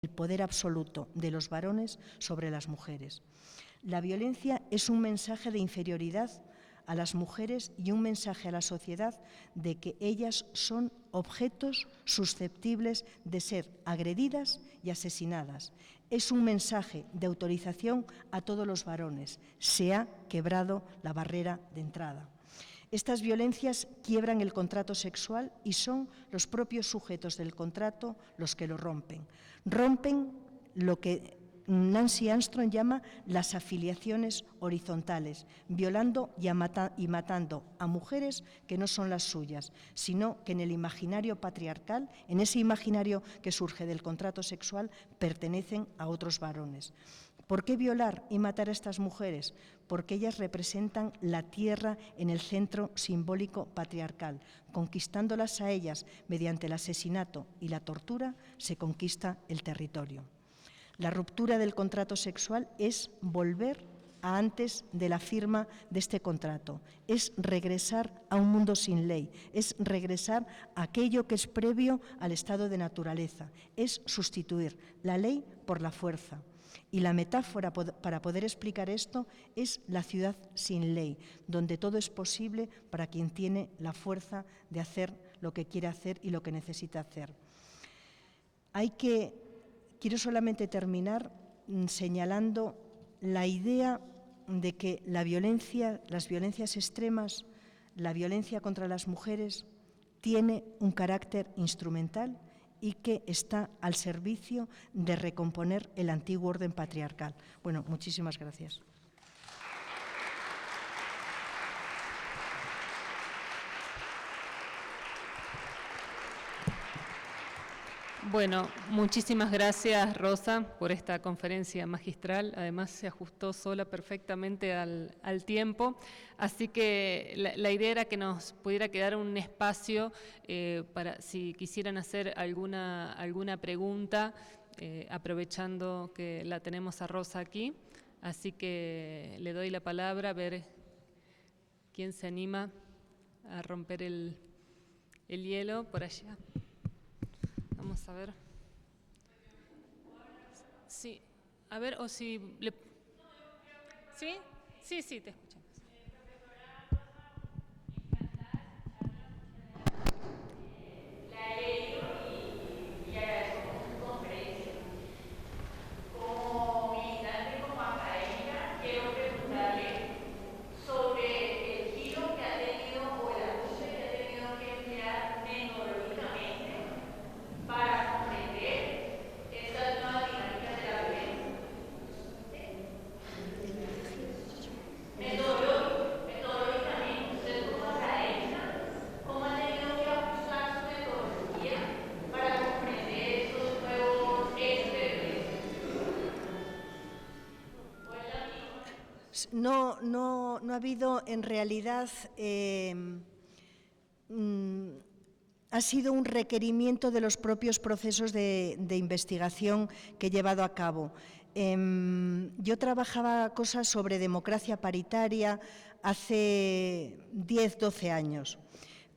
el poder absoluto de los varones sobre las mujeres. La violencia es un mensaje de inferioridad a las mujeres y un mensaje a la sociedad de que ellas son objetos susceptibles de ser agredidas y asesinadas. Es un mensaje de autorización a todos los varones. Se ha quebrado la barrera de entrada. Estas violencias quiebran el contrato sexual y son los propios sujetos del contrato los que lo rompen. Rompen lo que Nancy Armstrong llama las afiliaciones horizontales, violando y matando a mujeres que no son las suyas, sino que en el imaginario patriarcal, en ese imaginario que surge del contrato sexual, pertenecen a otros varones. ¿Por qué violar y matar a estas mujeres? Porque ellas representan la tierra en el centro simbólico patriarcal. Conquistándolas a ellas mediante el asesinato y la tortura, se conquista el territorio. La ruptura del contrato sexual es volver a antes de la firma de este contrato, es regresar a un mundo sin ley, es regresar a aquello que es previo al estado de naturaleza, es sustituir la ley por la fuerza. Y la metáfora para poder explicar esto es la ciudad sin ley, donde todo es posible para quien tiene la fuerza de hacer lo que quiere hacer y lo que necesita hacer. Quiero solamente terminar señalando la idea de que las violencias extremas, la violencia contra las mujeres, tiene un carácter instrumental y que está al servicio de recomponer el antiguo orden patriarcal. Bueno, muchísimas gracias. Bueno, muchísimas gracias, Rosa, por esta conferencia magistral. Además, se ajustó sola perfectamente al tiempo. Así que la idea era que nos pudiera quedar un espacio para si quisieran hacer alguna pregunta, aprovechando que la tenemos a Rosa aquí. Así que le doy la palabra a ver quién se anima a romper el hielo por allá. Vamos a ver. Sí, a ver, o si... ¿Sí? Sí, te escuchamos. La he leído y agradezco su conferencia. Como militante, como académica, quiero preguntarle sobre el giro que ha tenido o el ajuste que ha tenido que emplear metodológicamente para comprender estas nuevas dinámicas de la violencia. Metodológicamente, usted como académica, ¿cómo ha tenido que ajustar su metodología para comprender estos nuevos hechos de violencia? No ha habido en realidad... ha sido un requerimiento de los propios procesos de investigación que he llevado a cabo. Yo trabajaba cosas sobre democracia paritaria hace 10, 12 años.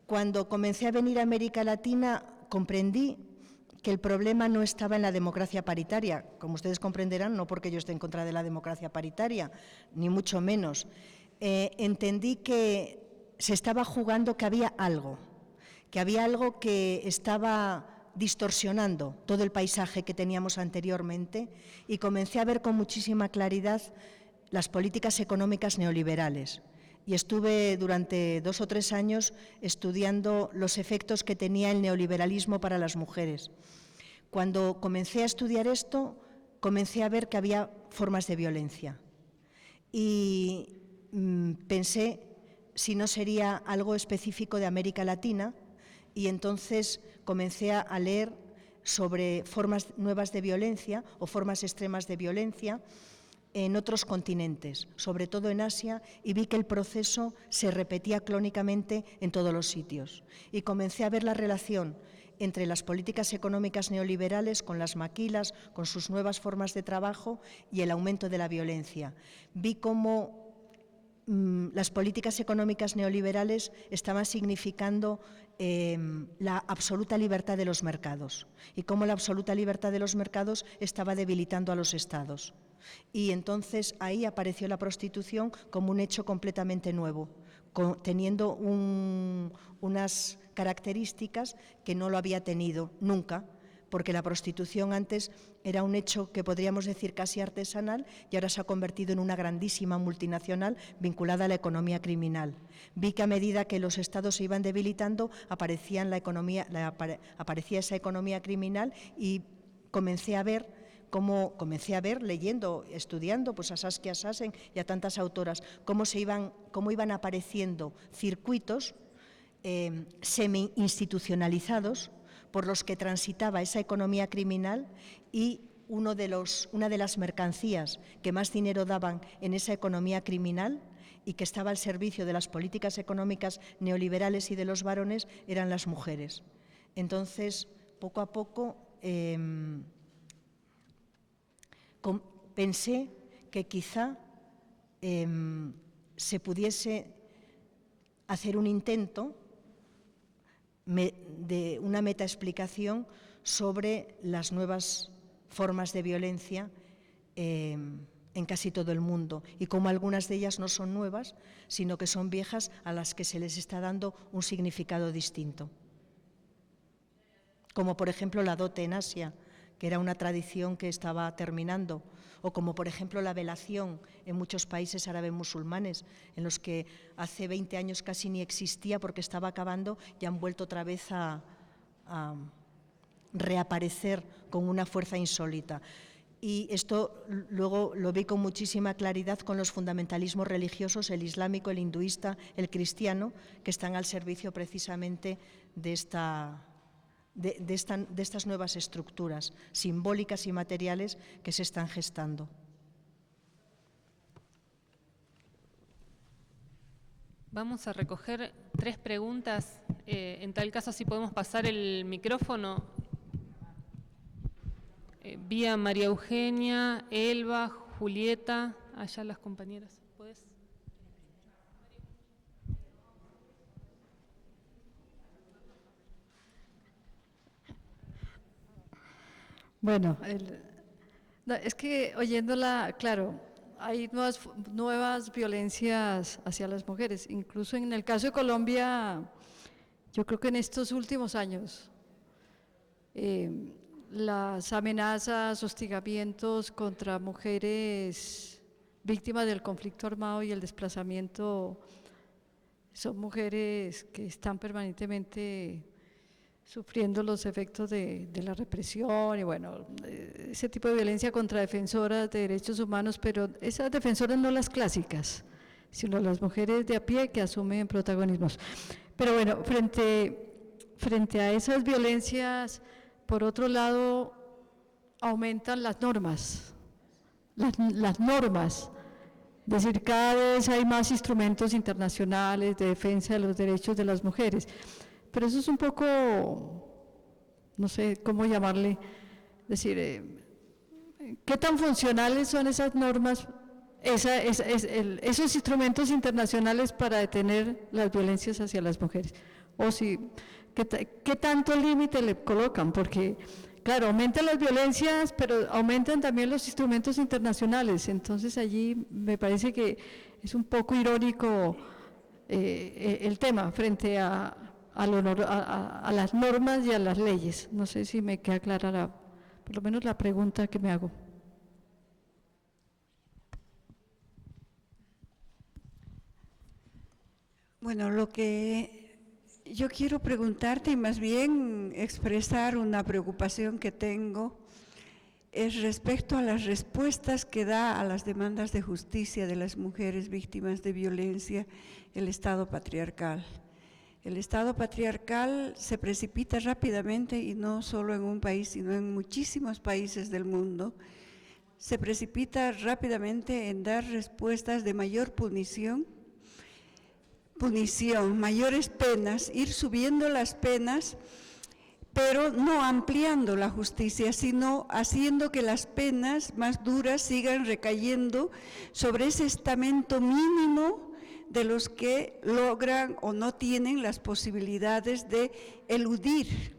Cuando comencé a venir a América Latina, comprendí que el problema no estaba en la democracia paritaria, como ustedes comprenderán, no porque yo esté en contra de la democracia paritaria, ni mucho menos. Entendí que se estaba jugando, que había algo que estaba distorsionando todo el paisaje que teníamos anteriormente, y comencé a ver con muchísima claridad las políticas económicas neoliberales. Y estuve durante 2 o 3 años estudiando los efectos que tenía el neoliberalismo para las mujeres. Cuando comencé a estudiar esto, comencé a ver que había formas de violencia. Y pensé si no sería algo específico de América Latina, y entonces comencé a leer sobre formas nuevas de violencia o formas extremas de violencia en otros continentes, sobre todo en Asia, y vi que el proceso se repetía crónicamente en todos los sitios. Y comencé a ver la relación entre las políticas económicas neoliberales, con las maquilas, con sus nuevas formas de trabajo, y el aumento de la violencia. Vi cómo las políticas económicas neoliberales estaban significando la absoluta libertad de los mercados y cómo la absoluta libertad de los mercados estaba debilitando a los estados. Y entonces ahí apareció la prostitución como un hecho completamente nuevo, teniendo unas características que no lo había tenido nunca, porque la prostitución antes era un hecho que podríamos decir casi artesanal y ahora se ha convertido en una grandísima multinacional vinculada a la economía criminal. Vi que a medida que los estados se iban debilitando aparecía esa economía criminal y comencé a ver, leyendo, estudiando pues a Saskia Sassen y a tantas autoras, cómo iban apareciendo circuitos semi-institucionalizados por los que transitaba esa economía criminal y una de las mercancías que más dinero daban en esa economía criminal y que estaba al servicio de las políticas económicas neoliberales y de los varones eran las mujeres. Entonces, poco a poco pensé que quizá se pudiese hacer un intento de una metaexplicación sobre las nuevas formas de violencia en casi todo el mundo y cómo algunas de ellas no son nuevas, sino que son viejas a las que se les está dando un significado distinto. Como por ejemplo la dote en Asia, que era una tradición que estaba terminando, o como por ejemplo la velación en muchos países árabes musulmanes, en los que hace 20 años casi ni existía porque estaba acabando y han vuelto otra vez a reaparecer con una fuerza insólita. Y esto luego lo vi con muchísima claridad con los fundamentalismos religiosos, el islámico, el hinduista, el cristiano, que están al servicio precisamente de estas nuevas estructuras simbólicas y materiales que se están gestando. Vamos a recoger 3 preguntas. En tal caso, si podemos pasar el micrófono. Vía María Eugenia, Elba, Julieta, allá las compañeras. ¿Puedes? Bueno, es que oyéndola, claro, hay nuevas violencias hacia las mujeres. Incluso en el caso de Colombia, yo creo que en estos últimos años, las amenazas, hostigamientos contra mujeres víctimas del conflicto armado y el desplazamiento son mujeres que están permanentemente sufriendo los efectos de la represión y bueno, ese tipo de violencia contra defensoras de derechos humanos, pero esas defensoras no las clásicas, sino las mujeres de a pie que asumen protagonismos. Pero bueno, frente a esas violencias, por otro lado, aumentan las normas, las normas. Es decir, cada vez hay más instrumentos internacionales de defensa de los derechos de las mujeres. Pero eso es un poco, no sé cómo llamarle, es decir, ¿qué tan funcionales son esas normas, esos instrumentos internacionales para detener las violencias hacia las mujeres? O si, ¿qué tanto límite le colocan? Porque, claro, aumentan las violencias, pero aumentan también los instrumentos internacionales. Entonces allí me parece que es un poco irónico el tema frente a las normas y a las leyes. No sé si me queda clara por lo menos la pregunta que me hago. Bueno, lo que yo quiero preguntarte y más bien expresar una preocupación que tengo es respecto a las respuestas que da a las demandas de justicia de las mujeres víctimas de violencia el Estado patriarcal. El Estado patriarcal se precipita rápidamente, y no solo en un país, sino en muchísimos países del mundo, se precipita rápidamente en dar respuestas de mayor punición, mayores penas, ir subiendo las penas, pero no ampliando la justicia, sino haciendo que las penas más duras sigan recayendo sobre ese estamento mínimo de los que logran o no tienen las posibilidades de eludir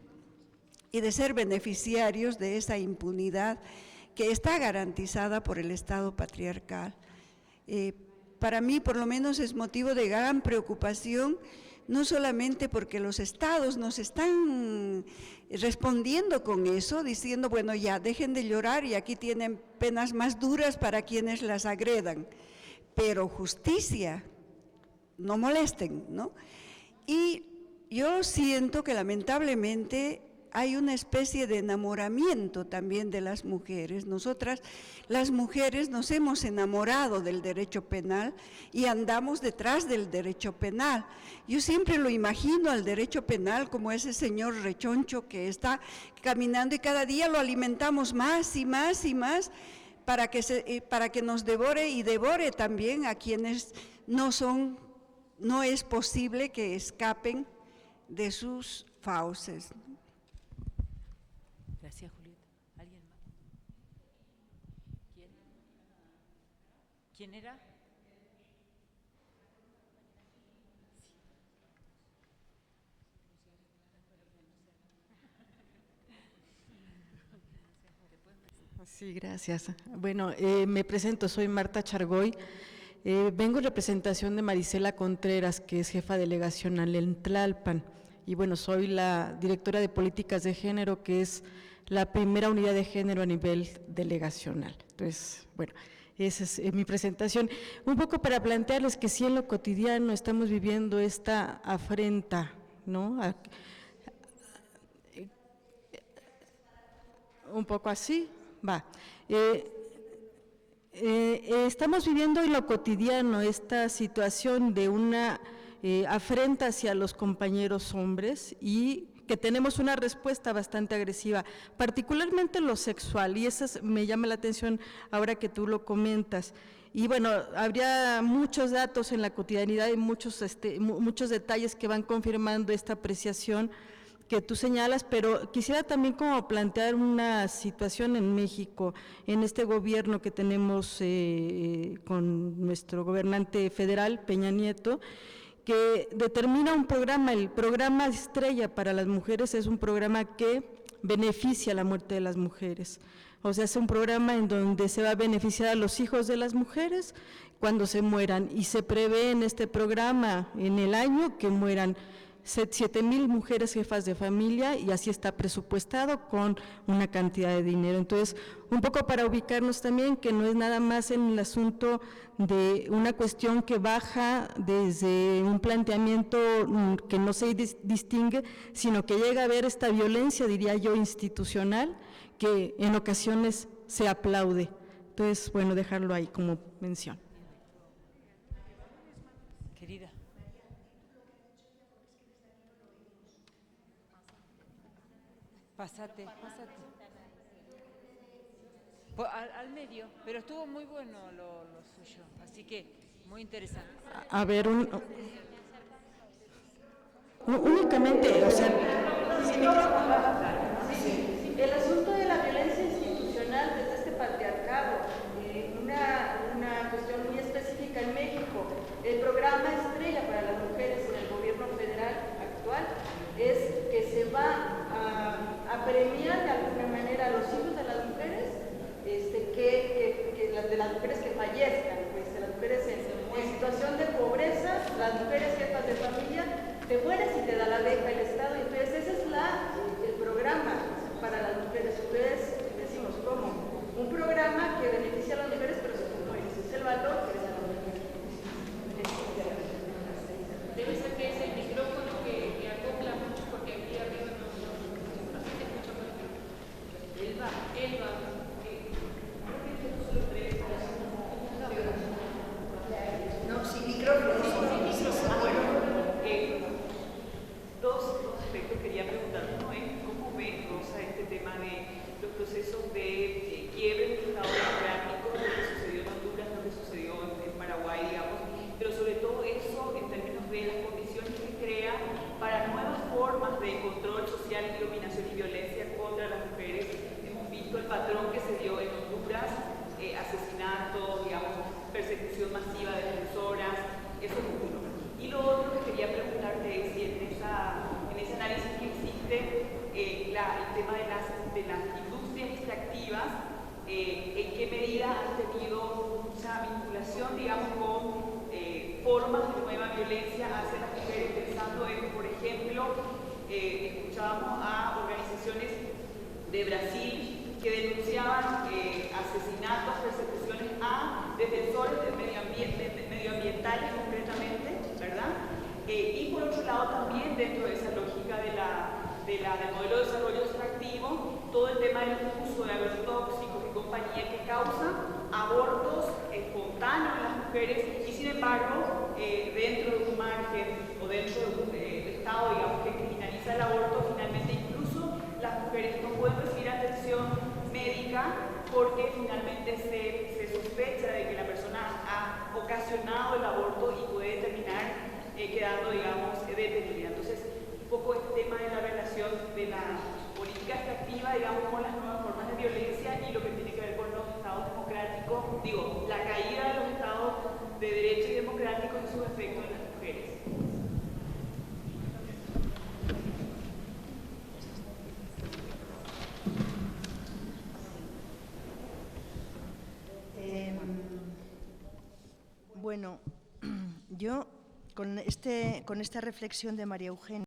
y de ser beneficiarios de esa impunidad que está garantizada por el Estado patriarcal. Para mí, por lo menos, es motivo de gran preocupación, no solamente porque los estados nos están respondiendo con eso, diciendo, bueno, ya, dejen de llorar y aquí tienen penas más duras para quienes las agredan, pero justicia, no molesten, ¿no? Y yo siento que lamentablemente hay una especie de enamoramiento también de las mujeres. Nosotras, las mujeres, nos hemos enamorado del derecho penal y andamos detrás del derecho penal. Yo siempre lo imagino al derecho penal como ese señor rechoncho que está caminando y cada día lo alimentamos más y más y más para que nos devore y devore también a quienes no es posible que escapen de sus fauces. Gracias, Julieta. ¿Alguien más? ¿Quién era? Sí, gracias. Bueno, me presento, soy Marta Chargoy. Vengo en representación de Marisela Contreras, que es jefa delegacional en Tlalpan. Y bueno, soy la directora de políticas de género, que es la primera unidad de género a nivel delegacional. Entonces, bueno, esa es mi presentación. Un poco para plantearles que sí, en lo cotidiano estamos viviendo esta afrenta, ¿no? Un poco así, va. Estamos viviendo en lo cotidiano esta situación de una afrenta hacia los compañeros hombres y que tenemos una respuesta bastante agresiva, particularmente lo sexual, y eso me llama la atención ahora que tú lo comentas. Y bueno, habría muchos datos en la cotidianidad y muchos detalles que van confirmando esta apreciación que tú señalas, pero quisiera también como plantear una situación en México, en este gobierno que tenemos con nuestro gobernante federal, Peña Nieto, que determina un programa, el programa Estrella para las Mujeres es un programa que beneficia la muerte de las mujeres. O sea, es un programa en donde se va a beneficiar a los hijos de las mujeres cuando se mueran, y se prevé en este programa en el año que mueran 7,000 mujeres jefas de familia, y así está presupuestado con una cantidad de dinero. Entonces, un poco para ubicarnos también, que no es nada más en el asunto de una cuestión que baja desde un planteamiento que no se distingue, sino que llega a haber esta violencia, diría yo, institucional, que en ocasiones se aplaude. Entonces, bueno, dejarlo ahí como mención. Querida. Pásate. Al medio, pero estuvo muy bueno lo suyo, así que muy interesante. A ver, únicamente, o sea… El asunto de la violencia institucional desde este patriarcado, una cuestión muy específica en México, el programa Estrella para las Mujeres en el gobierno federal actual es que se va a premiar de alguna manera a los hijos de las mujeres, de las mujeres que fallezcan, pues, de las mujeres en situación de pobreza, las mujeres jefas de familia, te mueres y te da la beca el Estado. Entonces ese es el programa para las mujeres. Entonces decimos, ¿cómo? Un programa que beneficia a las mujeres, pero como es el valor que les da a las mujeres. Debe ser que es el micrófono que acopla mucho, porque aquí arriba no se escucha muy bien. Elba. No, sin micrófono. Dos aspectos quería preguntar. Uno es, ¿cómo ve, Rosa, este tema de los procesos de quiebre del Estado democrático, lo que sucedió en Honduras, lo que sucedió violencia hacia las mujeres, pensando en, por ejemplo, escuchábamos a organizaciones de Brasil que denunciaban asesinatos, persecuciones a defensores medioambientales concretamente, ¿verdad? Y por otro lado también dentro de esa lógica del modelo de desarrollo extractivo, todo el tema del uso de agrotóxicos y compañía que causa abortos espontáneos en las mujeres y sin embargo dentro de un margen o dentro de un estado, digamos, que criminaliza el aborto, finalmente incluso las mujeres no pueden recibir atención médica porque finalmente se sospecha de que la persona ha ocasionado el aborto y puede terminar quedando, digamos, detenida. Entonces, un poco este tema de la relación de la política extractiva, digamos, con las nuevas formas de violencia y lo que tiene que ver con los estados democráticos, digo, la caída de los estados de derecho y democráticos y sus efectos en las mujeres. Bueno, yo con esta reflexión de María Eugenia